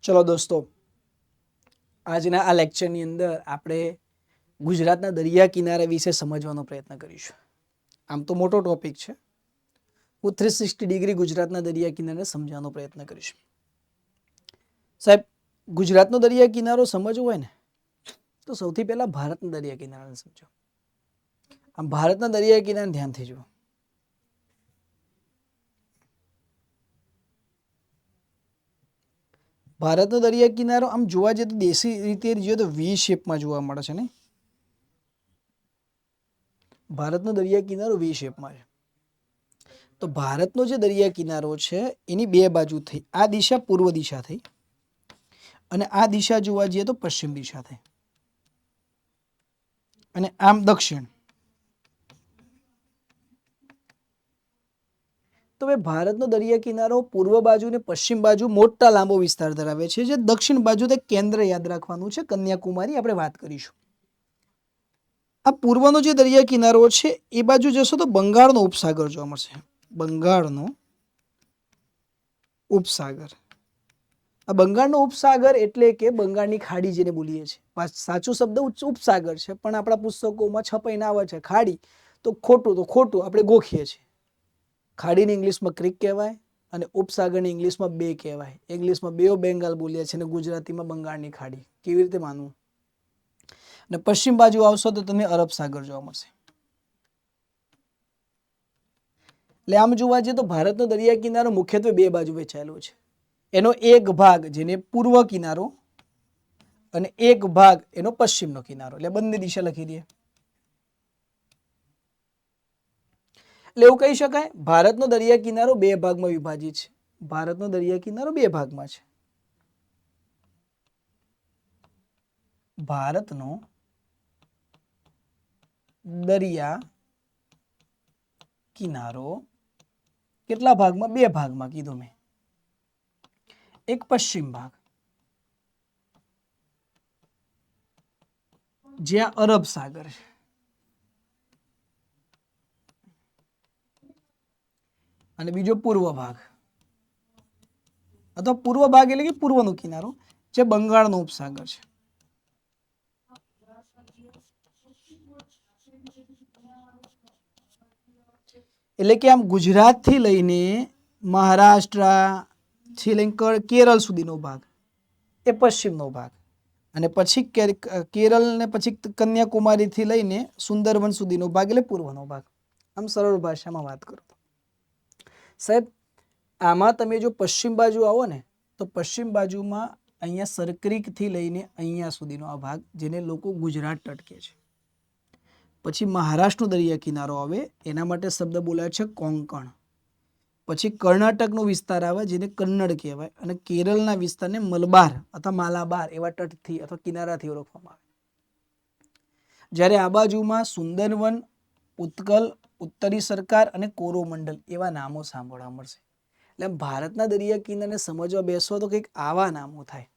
ચલો દોસ્તો, આજના આ લેક્ચરની અંદર આપણે ગુજરાતના દરિયા કિનારા વિશે સમજવાનો પ્રયત્ન કરીશું. આમ તો મોટો ટોપિક છે. હું 360 ડિગ્રી ગુજરાતના દરિયા કિનારાને સમજવાનો પ્રયત્ન કરીશ. સાહેબ, ગુજરાતનો દરિયા કિનારો સમજવો હોય ને તો સૌથી પહેલા ભારતના દરિયા કિનારાને સમજો. આમ ભારતના દરિયા કિનારાને ધ્યાનથી જુઓ. ભારતનો દરિયા કિનારો આમ જોવા જઈએ તો દેશી રીતે જોઈએ તો વી શેપમાં જોવા મળે છે ને. ભારતનો દરિયા કિનારો વી શેપમાં છે. તો ભારતનો જે દરિયા કિનારો છે એની બે બાજુ થઈ. આ દિશા પૂર્વ દિશા થઈ અને આ દિશા જોવા જઈએ તો પશ્ચિમ દિશા થઈ અને આમ દક્ષિણ. તો ભાઈ ભારતનો દરિયા કિનારો પૂર્વ બાજુ અને પશ્ચિમ બાજુ મોટા લાંબો વિસ્તાર ધરાવે છે. જે દક્ષિણ બાજુ તે કેન્દ્ર યાદ રાખવાનું છે, કન્યાકુમારી આપણે વાત કરીશું. આ પૂર્વનો જે દરિયા કિનારો છે એ બાજુ જશો તો બંગાળનો ઉપસાગર જોવા મળશે. બંગાળનો ઉપસાગર. આ બંગાળનો ઉપસાગર એટલે કે બંગાળની ખાડી જેને બોલીએ છીએ. સાચું શબ્દ ઉપસાગર છે, પણ આપણા પુસ્તકોમાં છપાઈને આવે છે ખાડી. તો ખોટું આપણે ગોખીએ છીએ. ખાડીને ઇંગ્લિશમાં ક્રિક કહેવાય અને ઉપસાગરને ઇંગ્લિશમાં બે કહેવાય. ઇંગ્લિશમાં બે ઓફ બેંગાલ બોલીએ છીએ અને ગુજરાતીમાં બંગાળની ખાડી. કેવી રીતે માનવું? અને પશ્ચિમ બાજુ આવશો તો તમને અરબ સાગર જોવા મળશે. એટલે આમ જોવા જઈએ તો ભારતનો દરિયા કિનારો મુખ્યત્વે બે બાજુ વહેંચાયેલો છે. એનો એક ભાગ જેને પૂર્વ કિનારો અને એક ભાગ એનો પશ્ચિમનો કિનારો, એટલે બંને દિશા લખી દઈએ. એટલે એવું કહી શકાય ભારતનો દરિયા કિનારો બે ભાગમાં વિભાજિત છે. ભારતનો દરિયા કિનારો બે ભાગમાં છે. ભારતનો દરિયા કિનારો કેટલા ભાગમાં? બે ભાગમાં કીધું મેં. એક પશ્ચિમ ભાગ જ્યાં અરબ સાગર છે અને બીજો પૂર્વ ભાગ અથવા પૂર્વ ભાગ એટલે કે પૂર્વનો કિનારો જે બંગાળનો ઉપસાગર છે. એટલે કે આમ ગુજરાતથી લઈને મહારાષ્ટ્ર થી લઈને કેરળ સુધીનો ભાગ એ પશ્ચિમનો ભાગ અને પછી કેરળ ને પછી કન્યાકુમારીથી લઈને સુંદરવન સુધીનો ભાગ એટલે પૂર્વનો ભાગ. આમ સરળ ભાષામાં વાત કરો તો સાહેબ, આમાં તમે જો પશ્ચિમ બાજુ આવો ને તો પશ્ચિમ બાજુમાં અહીંયા સરક્રીકથી લઈને અહીંયા સુધીનો આ ભાગ જેને લોકો ગુજરાત તટ કહે છે. પછી મહારાષ્ટ્રનો દરિયા કિનારો આવે, એના માટે શબ્દ બોલાય છે કોંકણ. પછી કર્ણાટકનો વિસ્તાર આવે જેને કન્નડ કહેવાય અને કેરળના વિસ્તારને મલબાર અથવા માલાબાર એવા તટથી અથવા કિનારાથી ઓળખવામાં આવે. જ્યારે આ બાજુમાં સુંદરવન, ઉત્કલ, ઉત્તરી સરકાર અને કોરોમંડલ એવા નામો સાંભળવા મળશે. એટલે ભારતના દરિયા કિનારાને સમજવા બેસો તો કંઈક આવા નામો થાય.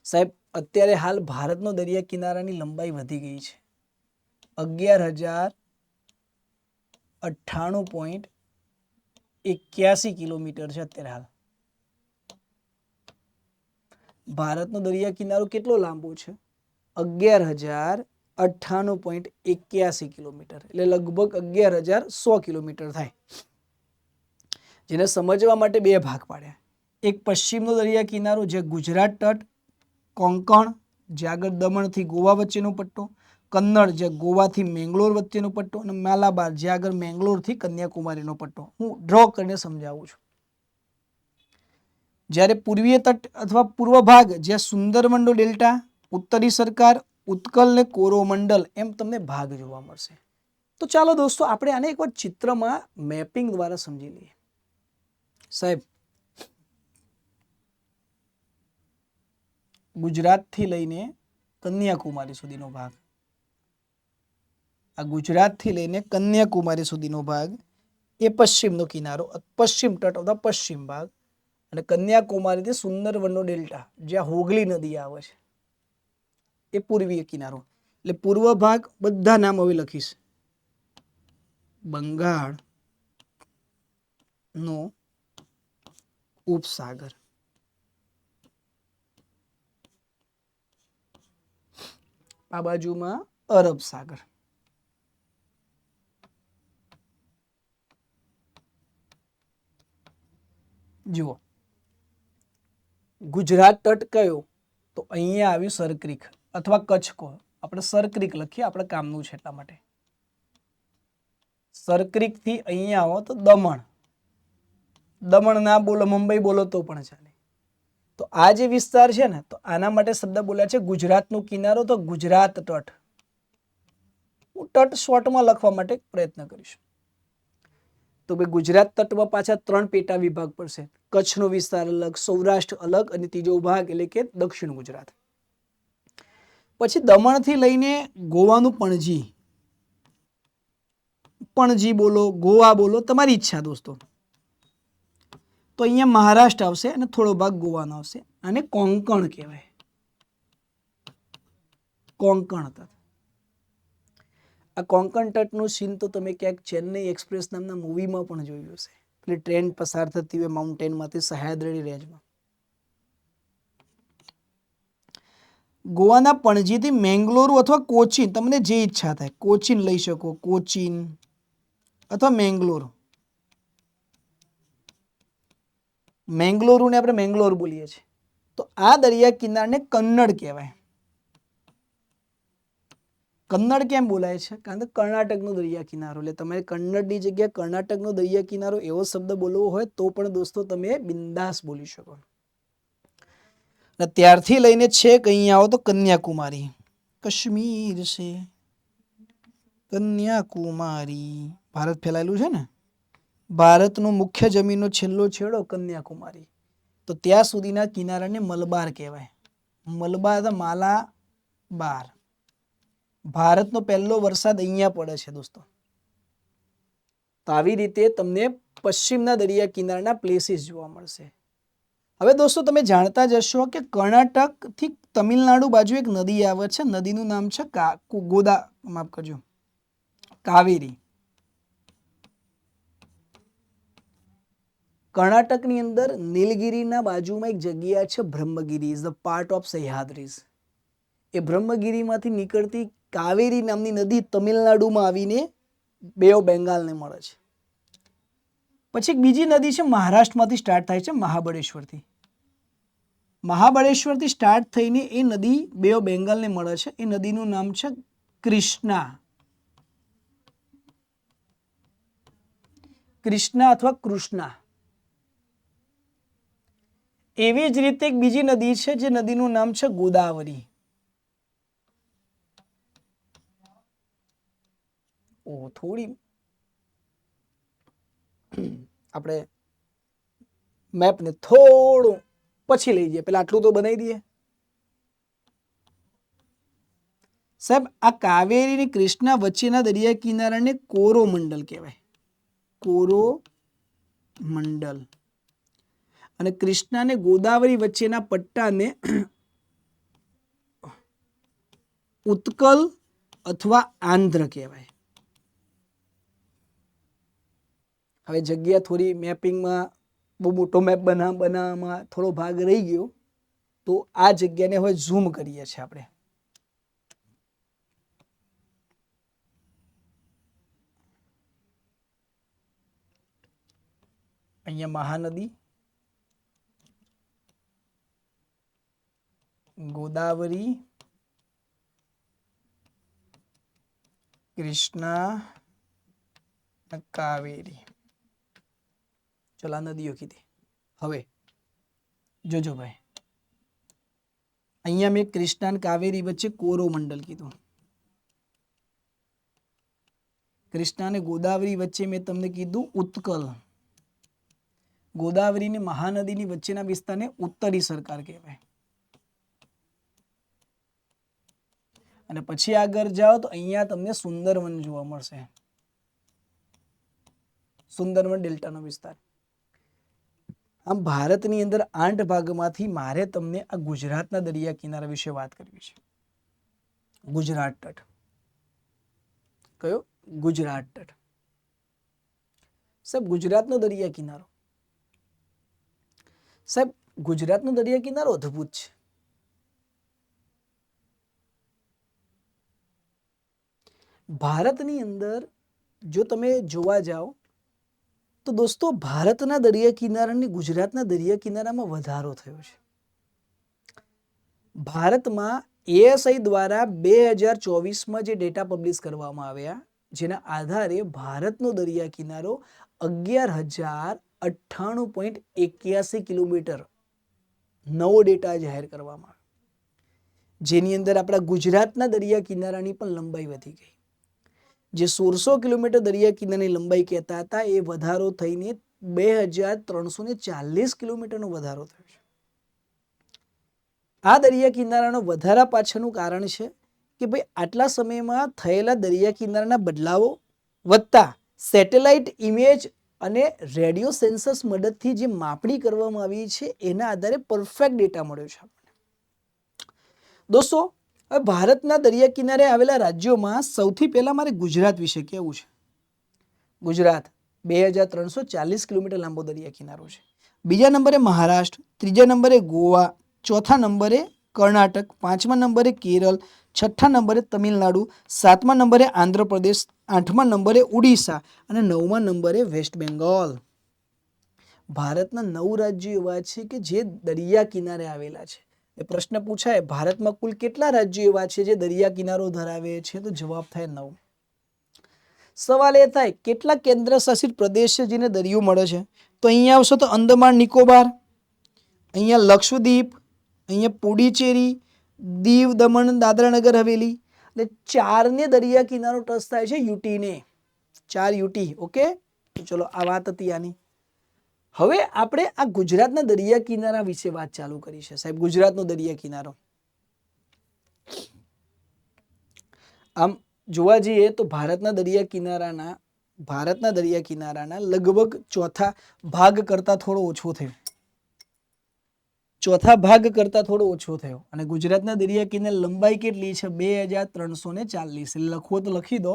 સાહેબ, અત્યારે હાલ ભારતનો દરિયા કિનારાની લંબાઈ વધી ગઈ છે. 11,098.81 કિલોમીટર છે અત્યારે હાલ. ભારતનો દરિયા કિનારો કેટલો લાંબો છે? 11,098.81 કિલોમીટર, એટલે લગભગ 11,100 કિલોમીટર થાય. જેને સમજવા માટે બે ભાગ પાડ્યા. એક પશ્ચિમનો દરિયા કિનારો જે ગુજરાત તટ, કોંકણ જે આગળ દમણથી ગોવા વચ્ચેનો પટ્ટો, કન્નડ જે ગોવાથી મેંગ્લોર વચ્ચેનો પટ્ટો અને માલાબાર જે આગળ મેંગ્લોરથી કન્યાકુમારીનો પટ્ટો. હું ડ્રો કરીને સમજાવું છું. જ્યારે પૂર્વીય તટ અથવા પૂર્વ ભાગ જ્યાં સુંદરવનનો ડેલ્ટા, ઉત્તરી સરકાર, ઉત્કલ ને કોરોમંડલ એમ તમને ભાગ જોવા મળશે. તો ચાલો દોસ્તો આપણે આને એકવાર ચિત્રમાં મેપિંગ દ્વારા સમજી લઈએ. સાહેબ, ગુજરાતથી લઈને કન્યાકુમારી સુધીનો ભાગ, આ ગુજરાતથી લઈને કન્યાકુમારી સુધીનો ભાગ એ પશ્ચિમનો કિનારો, પશ્ચિમ તટ અથવા પશ્ચિમ ભાગ અને કન્યાકુમારીથી સુંદરવનનો ડેલ્ટા જ્યાં હોગલી નદી આવે છે એ પૂર્વીય કિનારો. એટલે પૂર્વ ભાગ બધા નામ હવે લખીશ. બંગાળનો ઉપસાગર, આ બાજુમાં અરબ સાગર. જુઓ ગુજરાત તટ કયો? તો અહીંયા આવ્યું સરક્રીક અથવા કચ્છ કહો. આપણે સરક્રીક લખીએ, આપણે કામનું છે એટલા માટે. સરક્રીક થી અહીંયા આવો તો દમણ. દમણ ના બોલો, મુંબઈ બોલો તો પણ ચાલે. તો આ જે વિસ્તાર છે ને, તો આના માટે શબ્દ બોલ્યા છે ગુજરાતનો કિનારો, તો ગુજરાત તટ. હું તટ શોર્ટમાં લખવા માટે પ્રયત્ન કરીશ. તો ભાઈ ગુજરાત તટમાં પાછા 3 પેટા વિભાગ પડશે. કચ્છનો વિસ્તાર અલગ, સૌરાષ્ટ્ર અલગ, અને ત્રીજો ભાગ એટલે કે દક્ષિણ ગુજરાત. પછી દમણથી લઈને ગોવાનું પણજી, પણજી બોલો, ગોવા બોલો, તમારી ઈચ્છા દોસ્તો. તો અહીંયા મહારાષ્ટ્ર આવશે અને થોડો ભાગ ગોવાનો આવશે. આને કોંકણ કહેવાય, કોંકણ તટ. આ કોંકણ તટનું સીન તો તમે ક્યાંક ચેન્નઈ એક્સપ્રેસ નામના મૂવીમાં પણ જોયું હશે. એટલે ટ્રેન પસાર થતી હોય માઉન્ટેનમાંથી સહ્યાદ્રી રેન્જમાં. ગોવાના પણજીથી મેંગલોર અથવા કોચીન, તમને જે ઈચ્છા થાય કોચીન લઈ શકો, કોચીન અથવા મેંગલોર. મેંગલોરુને આપણે મેંગલોર બોલીએ છીએ. તો આ દરિયા કિનારને કન્નડ કહેવાય. કન્નડ કેમ બોલાય છે? કારણ કે કર્ણાટકનો દરિયા કિનારો. એટલે તમારે કન્નડની જગ્યાએ કર્ણાટકનો દરિયા કિનારો એવો શબ્દ બોલવો હોય તો પણ દોસ્તો તમે બિંદાસ બોલી શકો. ત્યારથી લઈને છેક અહીંયા આવો તો કન્યાકુમારી, કાશ્મીર છે, કન્યાકુમારી. ભારત ફેલાયેલું છે ને, ભારતનો મુખ્ય જમીનનો છેલ્લો છેડો કન્યાકુમારી. તો ત્યાં સુધીના કિનારાને મલબાર કહેવાય. મલબાર, માલાબાર. ભારતનો પહેલો વરસાદ અહીંયા પડે છે દોસ્તો. તો આવી રીતે તમને પશ્ચિમના દરિયા કિનારાના પ્લેસીસ જોવા મળશે. હવે દોસ્તો તમે જાણતા જ હશો કે કર્ણાટકથી તમિલનાડુ બાજુ એક નદી આવે છે. નદીનું નામ છે માફ કરજો, કાવેરી. કર્ણાટકની અંદર નીલગિરીના બાજુમાં એક જગ્યા છે બ્રહ્મગીરી, ઇઝ ધ પાર્ટ ઓફ સહ્યાદ્રીઝ. એ બ્રહ્મગીરીમાંથી નીકળતી કાવેરી નામની નદી તમિલનાડુમાં આવીને બે ઓફ બેંગાલને મળે છે. પછી એક બીજી નદી છે મહારાષ્ટ્રમાંથી સ્ટાર્ટ થાય છે, મહાબળેશ્વરથી. મહાબળેશ્વરથી સ્ટાર્ટ થઈને એ નદી બે ઓફ બેંગાલને મળે છે. એ નદીનું નામ છે કૃષ્ણા. કૃષ્ણા અથવા કૃષ્ણા. એવી જ રીતે એક બીજી નદી છે જે નદીનું નામ છે ગોદાવરી. થોડી આપણે મેપને થોડું પછી લઈ જઈએ, પેલા આટલું તો બનાવી દઈએ સાહેબ. આ કાવેરી અને કૃષ્ણા વચ્ચેના દરિયા કિનારાને કોરોમંડલ કહેવાય, કોરોમંડલ. અને કૃષ્ણા અને ગોદાવરી વચ્ચેના પટ્ટાને ઉત્કલ અથવા આંધ્ર કહેવાય. હવે જગ્યા થોડી મેપિંગમાં બહુ મોટો મેપ બનાવવામાં થોડો ભાગ રહી ગયો, તો આ જગ્યાને હવે ઝૂમ કરીએ છીએ આપણે. અહીંયા મહાનદી, ગોદાવરી, કૃષ્ણા, કાવેરી. ચલો આ નદીઓ કીધી. હવે જોજો ભાઈ, અહીંયા મેં કૃષ્ણા અને કાવેરી વચ્ચે કોરોમંડલ કીધું. કૃષ્ણા અને ગોદાવરી વચ્ચે મેં તમને કીધું ઉત્કલ. ગોદાવરી અને મહાનદીની વચ્ચેના વિસ્તારને ઉત્તરી સરકાર કહેવાય. અને પછી આગળ જાઓ તો અહીંયા તમને સુંદરવન જોવા મળશે. સુંદરવન ડેલ્ટાનો વિસ્તાર. આમ ભારતની અંદર 8 ભાગમાંથી મારે તમને આ ગુજરાતના દરિયા કિનારા વિશે વાત કરવી છે. ગુજરાત તટ. કયો? ગુજરાત તટ. સાહેબ ગુજરાતનો દરિયા કિનારો, સાહેબ ગુજરાતનો દરિયા કિનારો અદ્ભુત છે. ભારતની અંદર જો તમે જોવા જાઓ તો દોસ્તો ભારતના દરિયા કિનારાની ગુજરાતના દરિયા કિનારામાં વધારો થયો છે. ભારતમાં એએસઆઈ દ્વારા 2024માં જે ડેટા પબ્લિશ કરવામાં આવ્યા જેના આધારે ભારતનો દરિયા કિનારો 11,098.81 કિલોમીટર નવો ડેટા જાહેર કરવામાં આવ્યો, જેની અંદર આપણા ગુજરાતના દરિયા કિનારાની પણ લંબાઈ વધી ગઈ. જે 1600 કિલોમીટર દરિયા કિનારાની લંબાઈ કહેતા હતા એ વધારો થઈને 2,340 કિલોમીટરનો વધારો થયો છે. આ દરિયા કિનારાનો વધારા પાછળનું કારણ છે કે ભાઈ આટલા સમયમાં થયેલા દરિયા કિનારાના બદલાવો વત્તા સેટેલાઇટ ઇમેજ અને રેડિયો સેન્સર્સ મદદથી જે માપણી કરવામાં આવી છે એના આધારે પરફેક્ટ ડેટા મળ્યો છે આપણને. દોસ્તો હવે ભારતના દરિયા કિનારે આવેલા રાજ્યોમાં સૌથી પહેલા મારે ગુજરાત વિશે કહેવું છે. ગુજરાત 2,340 કિલોમીટર લાંબો દરિયા કિનારો છે. બીજા નંબરે મહારાષ્ટ્ર, ત્રીજા નંબરે ગોવા, ચોથા નંબરે કર્ણાટક, પાંચમા નંબરે કેરળ, છઠ્ઠા નંબરે તમિલનાડુ, સાતમા નંબરે આંધ્રપ્રદેશ, આઠમા નંબરે ઉડીસા અને નવમા નંબરે વેસ્ટ બેંગોલ. ભારતના 9 રાજ્યો એવા છે કે જે દરિયા કિનારે આવેલા છે. એ પ્રશ્ન પૂછાય ભારતમાં કુલ કેટલા રાજ્યો એવા છે જે દરિયા કિનારો ધરાવે છે તો જવાબ થાય 9. સવાલ એ થાય કેટલા કેન્દ્ર શાસિત પ્રદેશ છે જેને દરિયો મળે છે તો અહીંયા આવશો તો અંદમાન નિકોબાર, અહીંયા લક્ષદ્વીપ, અહીંયા પુડુચેરી, દીવ દમણ દાદરા નગર હવેલી એટલે 4ને દરિયા કિનારો ટચ થાય છે યુટીને, 4 યુટી. ઓકે તો ચલો આ વાત હતી આની. હવે આપણે આ ગુજરાતના દરિયા કિનારા વિશે વાત ચાલુ કરી છે. સાહેબ ગુજરાતનો દરિયા કિનારો આમ જોવા જઈએ તો ભારતના દરિયા કિનારાના લગભગ ચોથા ભાગ કરતા થોડો ઓછો થયો. અને ગુજરાતના દરિયા કિનારા લંબાઈ કેટલી છે 2,340. એટલે લખવો તો લખી દો.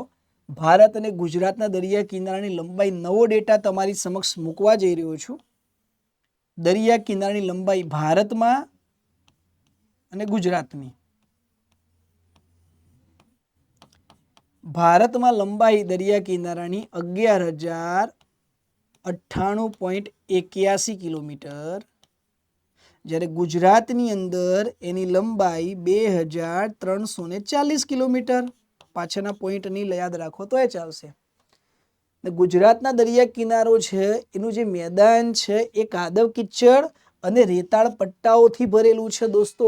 ભારત અને ગુજરાતના દરિયા કિનારાની લંબાઈ નવો ડેટા તમારી સમક્ષ મૂકવા જઈ રહ્યો છું. દરિયા કિનારાની લંબાઈ ભારતમાં અને ગુજરાતની. ભારતમાં લંબાઈ દરિયા કિનારાની 11,098.81 કિલોમીટર, જ્યારે ગુજરાતની અંદર એની લંબાઈ 2,340 કિલોમીટર. પાછળના પોઈન્ટ નહીં યાદ રાખો તો એ ચાલશે. ગુજરાતના દરિયા કિનારો છે એનું જે મેદાન છે એ કાદવ કિચડ અને રેતાળ પટ્ટાઓથી ભરેલું છે દોસ્તો.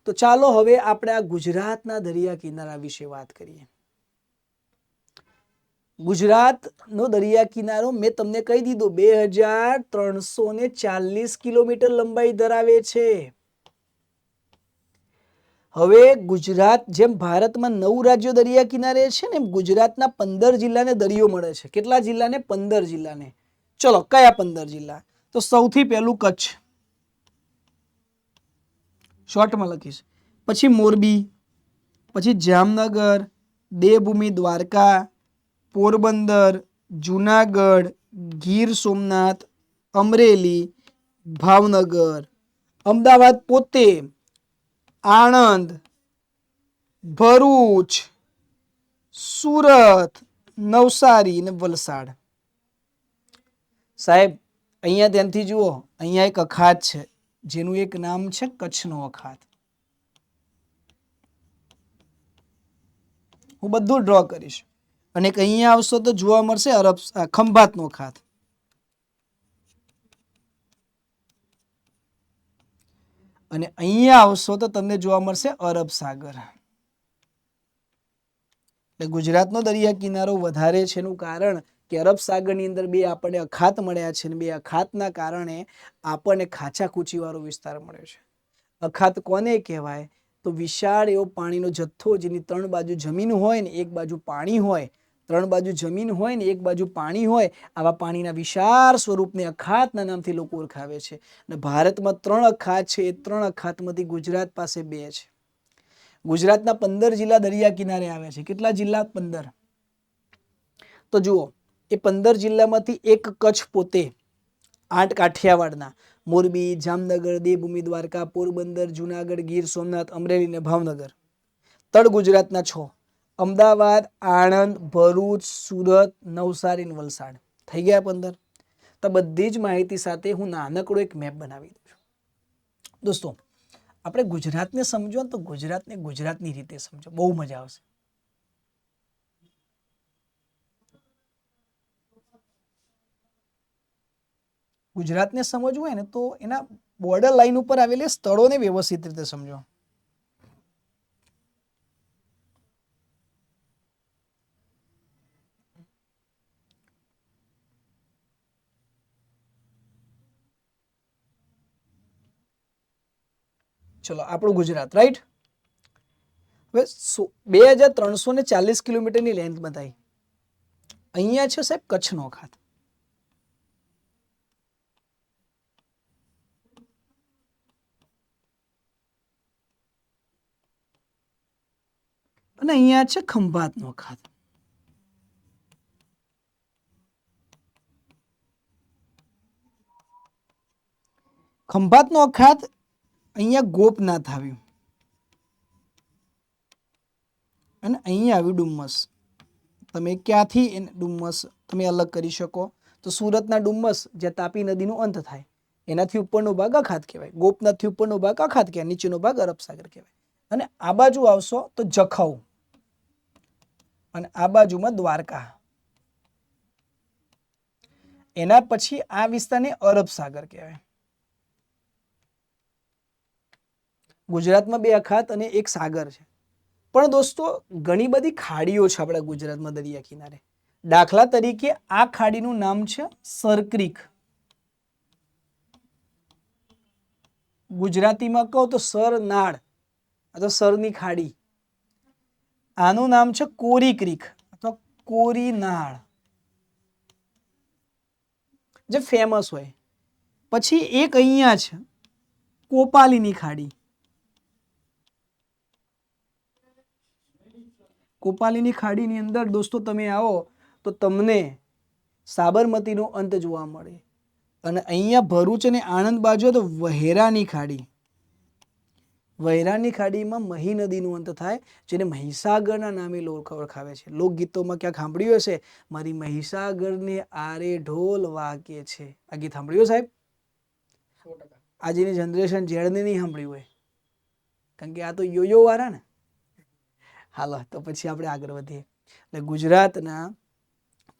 તો ચાલો હવે આપણે આ ગુજરાતના દરિયા કિનારા વિશે વાત કરીએ. ગુજરાતનો દરિયા કિનારો મેં તમને કહી દીધું 2,340 કિલોમીટર લંબાઈ ધરાવે છે. હવે ગુજરાત જેમ ભારતમાં 9 રાજ્યો દરિયા કિનારે છે ને એમ ગુજરાતના 15 જિલ્લાને દરિયો મળે છે. કેટલા જિલ્લાને? 15 જિલ્લાને. ચલો કયા 15 જિલ્લા? તો સૌથી પહેલું કચ્છ, શોર્ટમાં લખીશ, પછી મોરબી, પછી જામનગર, દેવભૂમિ દ્વારકા, પોરબંદર, જુનાગઢ, ગીર સોમનાથ, અમરેલી, ભાવનગર, અમદાવાદ પોતે, આણંદ, ભરૂચ, સુરત, નવસારી અને વલસાડ. સાહેબ અહીંયા ધ્યાનથી જુઓ, અહીંયા એક અખાત છે જેનું એક નામ છે કચ્છનો અખાત. હું બધું ડ્રો કરીશ અને અહીંયા આવશો તો જોવા મળશે ખંભાતનો અખાત. અને અહીંયા આવશો તો તમને જોવા મળશે અરબ સાગર. એટલે ગુજરાતનો દરિયા કિનારો વધારે છે એનું કારણ કે અરબ સાગરની અંદર 2 આપણને અખાત મળ્યા છે અને 2 અખાતના કારણે આપણને ખાચા કૂચીવાળો વિસ્તાર મળ્યો છે. અખાત કોને કહેવાય? તો વિશાળ એવો પાણીનો જથ્થો જેની 3 બાજુ જમીન હોય ને એક બાજુ પાણી હોય, 3 બાજુ જમીન હોય ને એક બાજુ પાણી હોય, આવા પાણીના વિશાળ સ્વરૂપને અખાતના નામથી લોકો ઓળખાવે છે. અને ભારતમાં 3 અખાત છે. એ 3 અખાતમાંથી ગુજરાત પાસે 2 છે. ગુજરાતના 15 જિલ્લા દરિયા કિનારે આવ્યા છે. કેટલા જિલ્લા? 15. તો જુઓ, એ 15 જિલ્લામાંથી એક કચ્છ પોતે, 8 કાઠિયાવાડના, મોરબી, જામનગર, દેવભૂમિ, દ્વારકા, પોરબંદર, જુનાગઢ, ગીર સોમનાથ, અમરેલી ને ભાવનગર. તળ ગુજરાતના 6, અમદાવાદ, આણંદ, ભરૂચ, સુરત, નવસારી ને વલસાડ. થઈ ગયા 15. તો બધી જ માહિતી સાથે હું નાનકડો એક મેપ બનાવી દઉં છું. દોસ્તો, આપણે ગુજરાતને સમજો તો ગુજરાતને ગુજરાતની રીતે સમજો, બહુ મજા આવશે. ગુજરાતને સમજવું હોય ને તો એના બોર્ડર લાઈન ઉપર આવેલી સ્થળોને વ્યવસ્થિત રીતે સમજો. ચલો, આપણું ગુજરાત, રાઈટ. હવે 2340 કિલોમીટરની લેન્થ બતાવી. અહીંયા છે સાહેબ કચ્છનો અખાત. અને અહીંયા છે ખંભાતનો અખાત. ખંભાતનો અખાત અહીંયા ગોપનાથ આવ્યું અને અહીંયા આવ્યું ડુમ્મસ. તમે ક્યાંથી ડુમ્મસ તમે અલગ કરી શકો તો સુરતના ડુમ્મસ જ્યાં તાપી નદીનો અંત થાય એનાથી ઉપરનો ભાગ અખાત કહેવાય. ગોપનાથથી ઉપરનો ભાગ અખાત કહેવાય, નીચેનો ભાગ અરબ સાગર કહેવાય. અને આ બાજુ આવશો તો જખૌ અને આ બાજુમાં દ્વારકા. એના પછી આ વિસ્તારને અરબ સાગર કહેવાય. ગુજરાતમાં 2 અખાત અને 1 સાગર છે. પણ દોસ્તો, ઘણી બધી ખાડીઓ છે આપણા ગુજરાતમાં દરિયા કિનારે. દાખલા તરીકે આ ખાડીનું નામ છે સરક્રીક. ગુજરાતીમાં કહો તો સરનાળ અથવા સરની ખાડી. આનું નામ છે કોરી ક્રીક અથવા કોરી નાળ, જે ફેમસ હોય. પછી એક અહીંયા છે કોપાલીની ખાડી. કોપાલીની ખાડીની અંદર દોસ્તો તમે આવો તો તમને સાબરમતીનો અંત જોવા મળે. અને અહીંયા ભરૂચ અને આણંદ બાજુ તો વહેરાની ખાડી. વહેરાની ખાડીમાં મહી નદીનો અંત થાય, જેને મહીસાગરના નામે ઓળખાવે છે. લોકગીતોમાં ક્યાંક સાંભળ્યું હશે, મારી મહીસાગરને આરે ઢોલ વાગે છે. આ ગીત સાંભળ્યું સાહેબ? 100%. આજની જનરેશન જેડને નહીં સાંભળ્યું હોય, કારણ કે આ તો યોયો વાળા ને. હાલો, તો પછી આપણે આગળ વધીએ. એટલે ગુજરાતના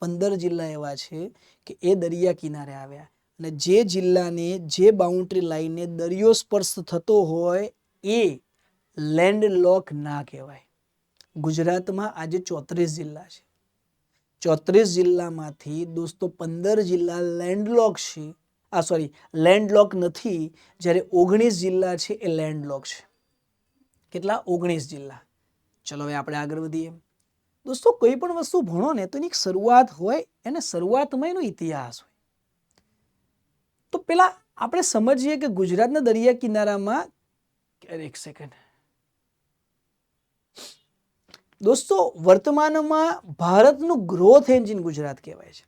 15 જિલ્લા એવા છે કે એ દરિયા કિનારે આવ્યા. અને જે જિલ્લાને, જે બાઉન્ડ્રી લાઈનને દરિયો સ્પર્શ થતો હોય એ લેન્ડ લોક ના કહેવાય. ગુજરાતમાં આજે 34 જિલ્લા છે. 34 જિલ્લામાંથી દોસ્તો 15 જિલ્લા લેન્ડલોક છે. લેન્ડલોક નથી, જ્યારે 19 જિલ્લા છે એ લેન્ડલોક છે. કેટલા? 19 જિલ્લા. ચલો હવે આપણે આગળ વધીએ. દોસ્તો, કોઈ પણ વસ્તુ ભણો ને તો એની એક શરૂઆત હોય, એને શરૂઆતમાં એનો ઇતિહાસ હોય. તો પેલા આપણે સમજીએ કે ગુજરાતના દરિયા કિનારામાં, એક સેકન્ડ દોસ્તો, વર્તમાનમાં ભારતનું ગ્રોથ એન્જિન ગુજરાત કહેવાય છે.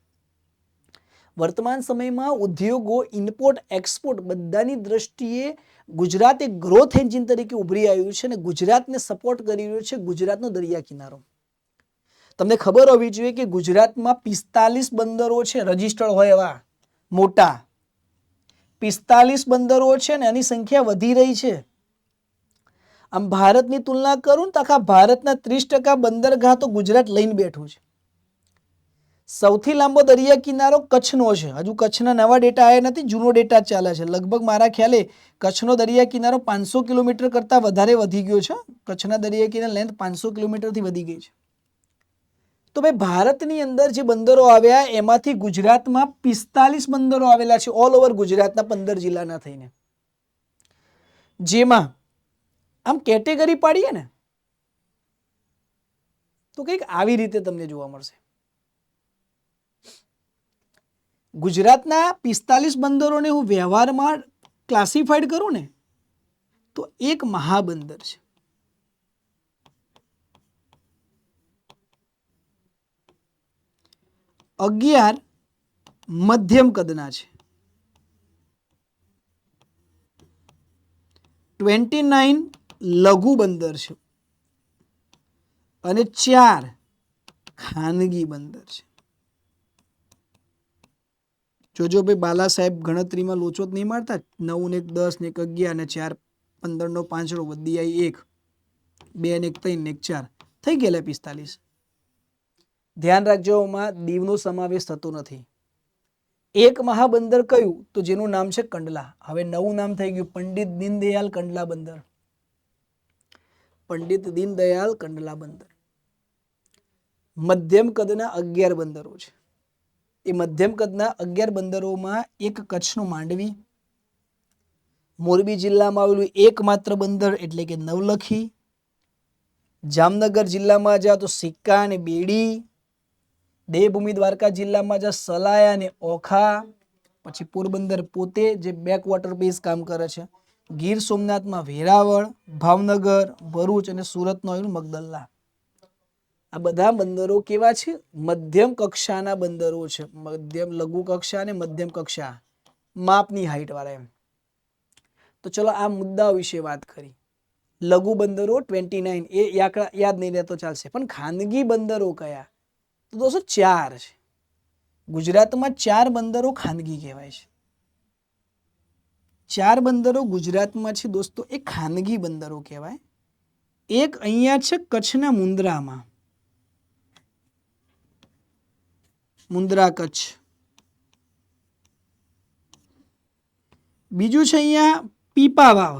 વર્તમાન સમયમાં ઉદ્યોગો, ઇમ્પોર્ટ એક્સપોર્ટ બધાની દ્રષ્ટિએ ગુજરાત એક ગ્રોથ એન્જિન તરીકે ઉભરી આવ્યું છે અને ગુજરાતને સપોર્ટ કરી રહ્યું છે ગુજરાતનો દરિયા કિનારો. તમને ખબર હોવી જોઈએ કે ગુજરાતમાં 45 બંદરો છે, રજિસ્ટર્ડ હોય એવા મોટા 45 બંદરો છે ને એની સંખ્યા વધી રહી છે. આમ ભારતની તુલના કરું તો આખા ભારતના 30% બંદરગાહ તો ગુજરાત લઈને બેઠું છે. સૌથી લાંબો દરિયા કિનારો કચ્છનો છે. હજુ કચ્છના નવા ડેટા આવ્યા નથી, જૂનો ડેટા ચાલે છે. લગભગ મારા ખ્યાલે કચ્છનો દરિયા કિનારો 500 કિલોમીટર કરતાં વધારે વધી ગયો છે. કચ્છના દરિયા કિનારા લેન્થ 500 કિલોમીટરથી વધી ગઈ છે. તો ભાઈ, ભારતની અંદર જે બંદરો આવ્યા એમાંથી ગુજરાતમાં 45 બંદરો આવેલા છે, ઓલ ઓવર ગુજરાતના 15 જિલ્લાના થઈને. જેમાં આમ કેટેગરી પાડીએ ને તો કંઈક આવી રીતે તમને જોવા મળશે. ગુજરાતના 45 બંદરોને હું વ્યવહારમાં ક્લાસિફાઈડ કરું ને તો એક મહાબંદર છે. 11 મધ્યમ કદના છે, 29 લઘુ બંદર છે અને 4 ખાનગી બંદર છે. જોજો ભાઈ, બાલા સાહેબ ગણતરીમાં લોચો જ નહીં મારતા. 9 ને 1 10 ને 1 11 ને 4 15 નો 5 વધી આવી 1 2 ને 1 3 ને 1 4 થઈ ગયેલા 45. ધ્યાન રાખજો, આમાં દીવનો સમાવેશ થતો નથી. એક મહાબંદર કયું? તો જેનું નામ છે કંડલા. હવે નવું નામ થઈ ગયું પંડિત દીનદયાળ કંડલા બંદર. પંડિત દીનદયાળ કંડલા બંદર. મધ્યમ કદના 11 બંદરો છે. એ મધ્યમ કદના 11 બંદરોમાં એક કચ્છનું માંડવી, મોરબી જિલ્લામાં આવેલું એકમાત્ર બંદર એટલે કે નવલખી, જામનગર જિલ્લામાં જા તો સિક્કા અને બેડી, દેવભૂમિ દ્વારકા જિલ્લામાં જા સલાયા અને ઓખા, પછી પોરબંદર પોતે જે બેક વોટર બેઝ કામ કરે છે, ગીર સોમનાથમાં વેરાવળ, ભાવનગર, ભરૂચ અને સુરતનો આવેલું મગદલ્લા. આ બધા બંદરો કેવા છે? મધ્યમ કક્ષાના બંદરો છે. મધ્યમ, લઘુ કક્ષા અને મધ્યમ કક્ષા, માપની હાઈટ વાળા એમ. તો ચલો આ મુદ્દાઓ વિશે વાત કરી. લઘુ બંદરો 29, એ યાદ નહીં રહેતો ચાલશે. પણ ખાનગી બંદરો કયા? તો દોસ્તો 4 છે. ગુજરાતમાં 4 બંદરો ખાનગી કહેવાય છે. 4 બંદરો ગુજરાતમાં છે દોસ્તો, એ ખાનગી બંદરો કહેવાય. એક અહીંયા છે કચ્છના મુન્દ્રામાં, મુન્દ્રા કચ્છ. બીજું છે અહીંયા પીપાવાવ.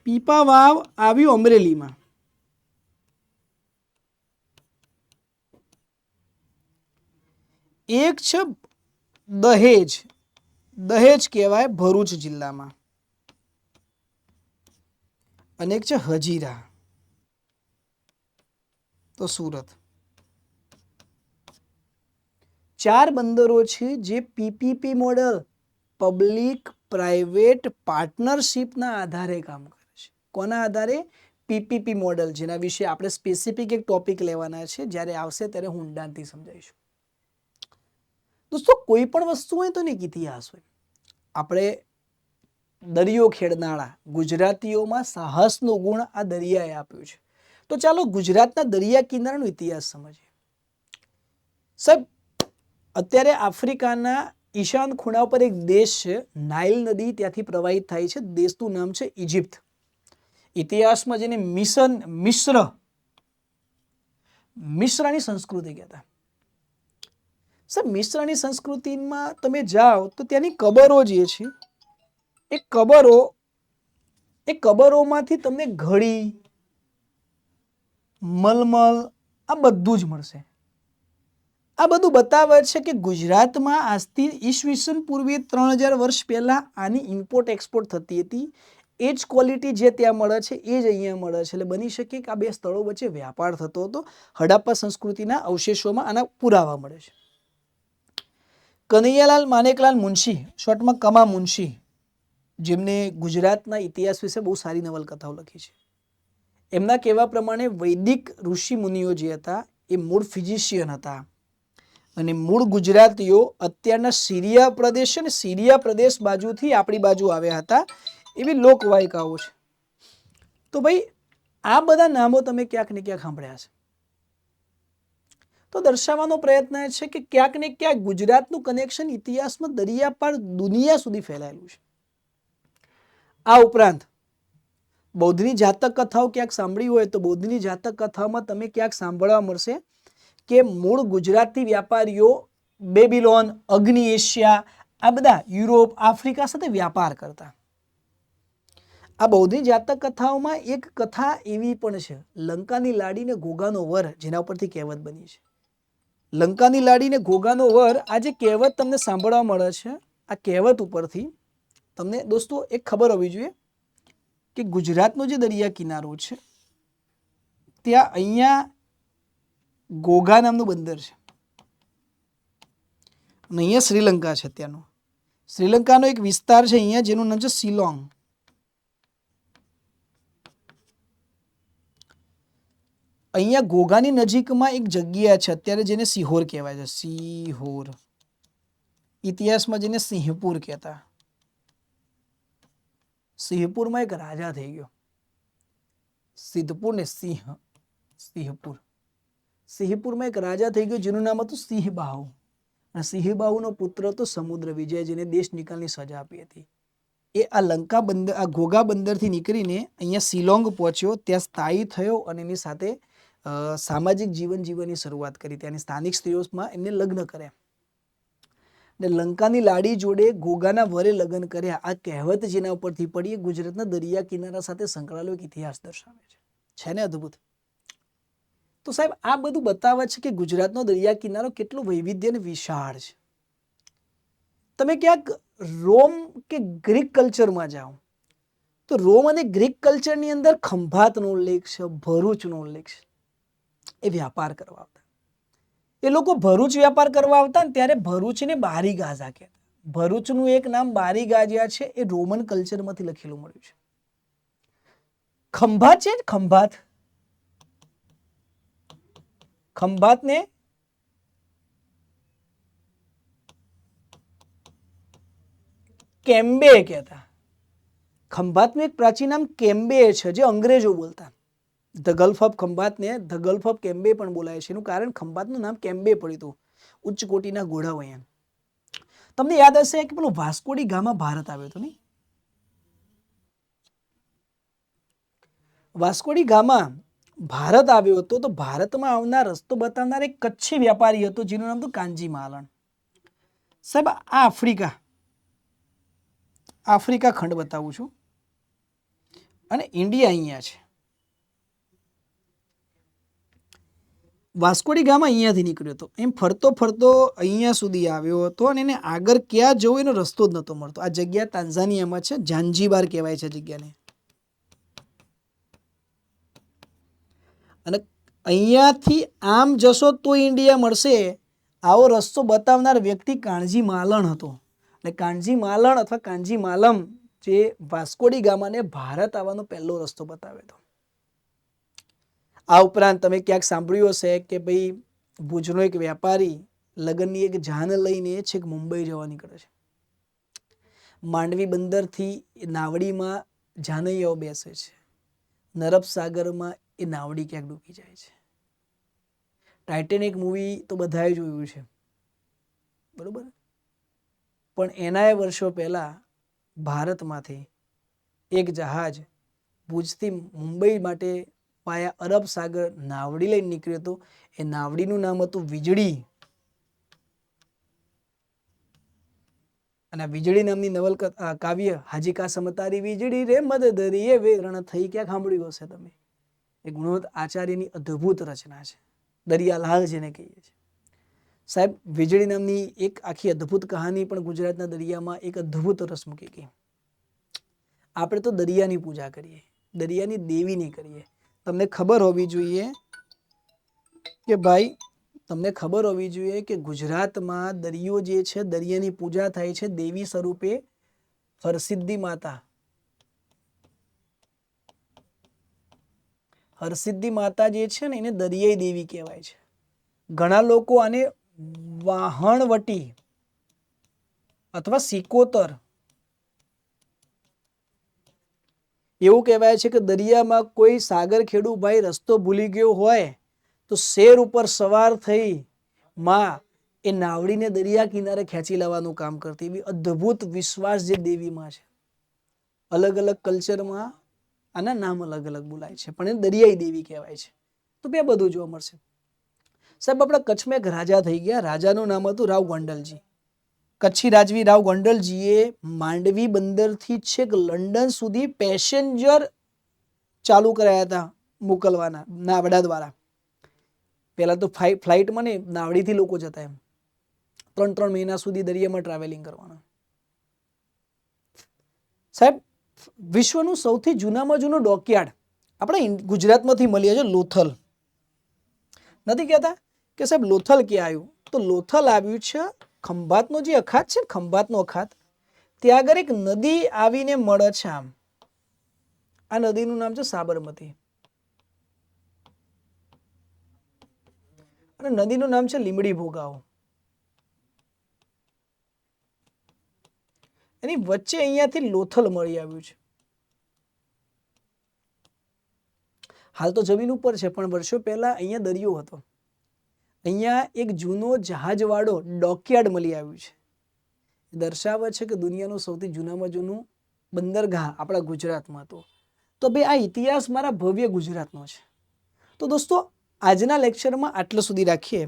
પીપાવાવ આવ્યું અમરેલીમાં. એક છે દહેજ, દહેજ કહેવાય ભરૂચ જિલ્લામાં. અને એક છે હજીરા, તો સુરત. 4 બંદરો છે જે પીપીપી મોડલ, પબ્લિક પ્રાઇવેટ પાર્ટનરશિપના આધારે કામ કરે છે. કોના આધારે? પીપીપી મોડલ, જેના વિશે આપણે સ્પેસિફિક એક ટોપિક લેવાના છે. જ્યારે આવશે ત્યારે હું ઊંડાણથી સમજાવીશું. દોસ્તો, કોઈ પણ વસ્તુ હોય તો એક ઇતિહાસ હોય. આપણે દરિયો ખેડનારા ગુજરાતીઓમાં સાહસનો ગુણ આ દરિયાએ આપ્યો છે. તો ચાલો ગુજરાતના દરિયા કિનારાનો ઇતિહાસ સમજીએ. સાહેબ, અત્યારે આફ્રિકાના ઈશાન ખૂણા પર એક દેશ છે, નાઇલ નદી ત્યાંથી પ્રવાહિત થાય છે. દેશનું નામ છે ઇજિપ્ત. ઇતિહાસમાં જેને મિશ્રની સંસ્કૃતિ કહેતા. સાહેબ, મિશ્રની સંસ્કૃતિમાં તમે જાઓ તો ત્યાંની કબરો જે છે, એ કબરોમાંથી તમને ઘડી, મલમલ આ બધું જ મળશે. આ બધું બતાવે છે કે ગુજરાતમાં આજથી ઈસવીસન પૂર્વે 3000 વર્ષ પહેલા આની ઇમ્પોર્ટ એક્સપોર્ટ થતી હતી. એ જ ક્વોલિટી જે ત્યાં મળે છે એ જ અહીંયા મળે છે. એટલે બની શકે કે આ બે સ્થળો વચ્ચે વ્યાપાર થતો હતો. હડપ્પા સંસ્કૃતિના અવશેષોમાં આના પુરાવા મળે છે. કનૈયાલાલ માનેકલાલ મુનશી, શોર્ટમાં કમા મુનશી, જેમને ગુજરાતના ઇતિહાસ વિશે બહુ સારી નવલકથાઓ લખી છે. એમના કહેવા પ્રમાણે વૈદિક ઋષિ મુનિઓ જે હતા એ મૂળ ફિઝિશિયન હતા અને મૂળ ગુજરાતીઓ અત્યારના સિરિયા પ્રદેશ છે ને, સિરિયા પ્રદેશ બાજુથી આપણી બાજુ આવ્યા હતા, એવી લોકવાયકાઓ છે. તો ભાઈ, આ બધા નામો તમે ક્યાંક ને ક્યાંક સાંભળ્યા છે. તો દર્શાવવાનો પ્રયત્ન છે કે ક્યાંક ને ક્યાંક ગુજરાતનું કનેક્શન ઇતિહાસમાં દરિયા પાર દુનિયા સુધી ફેલાયેલું છે. આ ઉપરાંત બૌદ્ધની જાતક કથાઓ ક્યાંક સાંભળી હોય તો બૌદ્ધની જાતક કથામાં તમે ક્યાંક સાંભળવા મળશે કે મૂળ ગુજરાતી વ્યાપારીઓ બેબીલોન, અગ્નિ એશિયા, આ બધા યુરોપ, આફ્રિકા સાથે વ્યાપાર કરતા. આ બૌદ્ધની જાતક કથાઓમાં એક કથા એવી પણ છે, લંકાની લાડીને ઘોઘાનો વર, જેના ઉપરથી કહેવત બની છે. લંકાની લાડીને ઘોઘાનો વર, આ જે કહેવત તમને સાંભળવા મળે છે, આ કહેવત ઉપરથી તમને દોસ્તો એક ખબર હોવી જોઈએ કે ગુજરાતનો જે દરિયા કિનારો છે ત્યાં અહીંયા ઘોઘા નામનું બંદર છે અને અહીંયા શ્રીલંકા છે. ત્યાંનો શ્રીલંકાનો એક વિસ્તાર છે અહીંયા જેનું નામ છે શિલોંગ. અહીંયા ઘોઘાની નજીકમાં એક જગ્યા છે અત્યારે જેને સિહોર કહેવાય છે, સિહોર. ઇતિહાસમાં જેને સિંહપુર કહેતા. સિંહપુરમાં એક રાજા થઈ ગયો. સિદ્ધપુર ને સિંહપુર. સિંહપુરમાં એક રાજા થઈ ગયો જેનું નામ હતું સિંહબાહુ. અને સિંહબાહુનો પુત્ર હતો સમુદ્ર વિજય, જેને દેશ નિકાલની સજા આપી હતી. એ આ લંકા બંદર, આ ઘોઘા બંદરથી નીકળીને અહીંયા શિલોંગ પહોંચ્યો, ત્યાં સ્થાયી થયો અને એની સાથે સામાજિક જીવન જીવવાની શરૂઆત કરી. ત્યાંની સ્થાનિક સ્ત્રીઓમાં એમને લગ્ન કર્યા ને લંકાની લાડી જોડે ઘોઘાના વરે લગ્ન કર્યા. આ કહેવત જેના ઉપરથી પડી એ ગુજરાતના દરિયા કિનારા સાથે સંકળાયેલો એક ઇતિહાસ દર્શાવે છે ને અદ્ભુત. તો સાહેબ આ બધું બતાવે છે કે ગુજરાતનો દરિયા કિનારો કેટલો વૈવિધ્ય અને વિશાળ છે. તમે ક્યાંક રોમ કે ગ્રીક કલ્ચરમાં જાઓ તો રોમ અને ગ્રીક કલ્ચરની અંદર ખંભાતનો ઉલ્લેખ છે, ભરૂચનો ઉલ્લેખ છે. એ વ્યાપાર કરવા આવતા. એ લોકો ભરૂચ વ્યાપાર કરવા આવતા ને ત્યારે ભરૂચને બારી ગાઝા કહેતા. ભરૂચનું એક નામ બારી ગાઝિયા છે, એ રોમન કલ્ચરમાંથી લખેલું મળ્યું છે. ખંભાત છે, ખંભાત, ખંભાતને કેમ્બે કહેતા. ખંભાતનું એક પ્રાચીન નામ કેમ્બે છે જે અંગ્રેજો બોલતા. ધ ગલ્ફ ઓફ ખંભાતને ધ ગલ્ફ ઓફ કેમ્બે પણ બોલાય છે. એનું કારણ ખંભાતનું નામ કેમ્બે પડ્યું હતું, ઉચ્ચ કોટીના ઘોડાઓ અહીંયા. તમને યાદ હશે કે પેલું વાસ્કોડી ગામા ભારત આવ્યો હતો નહીં? વાસ્કોડી ગામા ભારત આવ્યો હતો તો ભારતમાં આવનાર રસ્તો બતાવનાર એક કચ્છી વ્યાપારી હતો જેનું નામ હતું કાનજી માલણ. સાહેબ આ આફ્રિકા ખંડ બતાવું છું અને ઇન્ડિયા અહીંયા છે. વાસ્કોડી ગામા અહીંયાથી નીકળ્યો હતો, એમ ફરતો ફરતો અહીંયા સુધી આવ્યો હતો અને એને આગળ ક્યાં જવું એનો રસ્તો જ નહોતો મળતો. આ જગ્યા તાન્ઝાનિયામાં છે, ઝાંઝીબાર કહેવાય છે જગ્યાને. અને અહીંયાથી આમ જશો તો ઇન્ડિયા મળશે, આવો રસ્તો બતાવનાર વ્યક્તિ કાનજી માલણ હતો. એટલે કાનજી માલણ અથવા કાનજી માલમ જે વાસ્કોડી ગામાને ભારત આવવાનો પહેલો રસ્તો બતાવ્યો હતો. આ ઉપરાંત તમે ક્યાંક સાંભળ્યું હશે કે ભાઈ ભુજનો એક વ્યાપારી લગ્નની એક જાન લઈને છેક મુંબઈ જવા નીકળે છે. માંડવી બંદરથી નાવડીમાં જાનૈયાઓ બેસે છે, નરબ સાગરમાં એ નાવડી ક્યાંક ડૂબી જાય છે. ટાઇટેનિક મૂવી તો બધાએ જોયું છે, બરોબર. પણ એના વર્ષો પહેલા ભારતમાંથી એક જહાજ ભુજથી મુંબઈ માટે પાયા અરબ સાગર નાવડી લઈને નીકળ્યો હતો. એ નાવડીનું નામ હતું વીજળી. અને આ વીજળી નામની નવલકથા કાવ્ય હાજી કાસમ તારી વીજળી રે મદ દરિયે વેરણ થઈ ક્યાંક સાંભળ્યું હશે તમે. એ ગુણવંત આચાર્યની અદ્ભુત રચના છે, દરિયાલાલ જેને કહીએ છીએ. સાહેબ વીજળી નામની એક આખી અદ્ભુત કહાની પણ ગુજરાતના દરિયામાં એક અદ્ભુત રસ મૂકી ગઈ. આપણે તો દરિયાની પૂજા કરીએ, દરિયાની દેવીની કરીએ. તમને ખબર હોવી જોઈએ કે ભાઈ, તમને ખબર હોવી જોઈએ કે ગુજરાતમાં દરિયો જે છે, દરિયાની પૂજા થાય છે દેવી સ્વરૂપે હરસિદ્ધિ માતા. હરસિદ્ધિ માતા જે છે ને એને દરિયાઈ દેવી કહેવાય છે. ઘણા લોકો આને વાહણવટી અથવા સિકોતર એવું કહેવાય છે કે દરિયામાં કોઈ સાગર ખેડુ ભાઈ રસ્તો ભૂલી ગયો હોય તો શેર ઉપર સવાર થઈ માં એ નાવડીને દરિયા કિનારે ખેંચી લેવાનું કામ કરતી. એવી અદ્ભુત વિશ્વાસ જે દેવીમાં છે. અલગ અલગ કલ્ચરમાં આના નામ અલગ અલગ બોલાય છે, પણ એ દરિયાઈ દેવી કહેવાય છે. તો બે બધું જોવા મળશે. સાહેબ આપણા કચ્છમાં એક રાજા થઈ ગયા, રાજાનું નામ હતું રાવ ગોંડલજી. કચ્છી રાજવી રાવ ગોંડલજીએ માંડવી બંદરથી છેક લંડન સુધી પેસેન્જર ચાલુ કરાયા હતા મોકલવાના નાવડા દ્વારા. પહેલા તો ફ્લાઇટમાં ને નાવડીથી લોકો જતા, એમ 3 મહિના સુધી દરિયામાં ટ્રાવેલિંગ કરવાના. સાહેબ વિશ્વનું સૌથી જૂનામાં જૂનું ડોકયાર્ડ આપણે ગુજરાતમાંથી મળીએ છે, લોથલ. નથી કહેતા કે સાહેબ લોથલ ક્યાં આવ્યું? તો લોથલ આવ્યું છે ખંભાતનો જે અખાત છે, ખંભાતનો અખાત, ત્યાં આગળ એક નદી આવીને મળે છે. આમ આ નદીનું નામ છે સાબરમતી. અને નદીનું નામ છે લીમડી ભોગાવો. એની વચ્ચે અહીંયાથી લોથલ મળી આવ્યું છે. હાલ તો જમીન ઉપર છે, પણ વર્ષો પહેલા અહીંયા દરિયો હતો. અહીંયા એક જૂનો જહાજવાળો ડોકયાર્ડ મળી આવ્યું છે. દર્શાવે છે કે દુનિયાનું સૌથી જૂનામાં જૂનું બંદરગાહ આપણા ગુજરાતમાં હતું. તો ભાઈ આ ઇતિહાસ મારા ભવ્ય ગુજરાતનો છે. તો દોસ્તો આજના લેક્ચરમાં આટલું સુધી રાખીએ.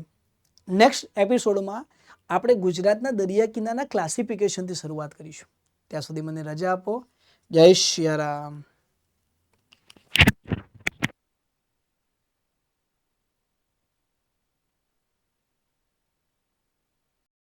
નેક્સ્ટ એપિસોડમાં આપણે ગુજરાતના દરિયા કિનારાના ક્લાસિફિકેશનથી શરૂઆત કરીશું. ત્યાં સુધી મને રજા આપો. જય સિયારામ.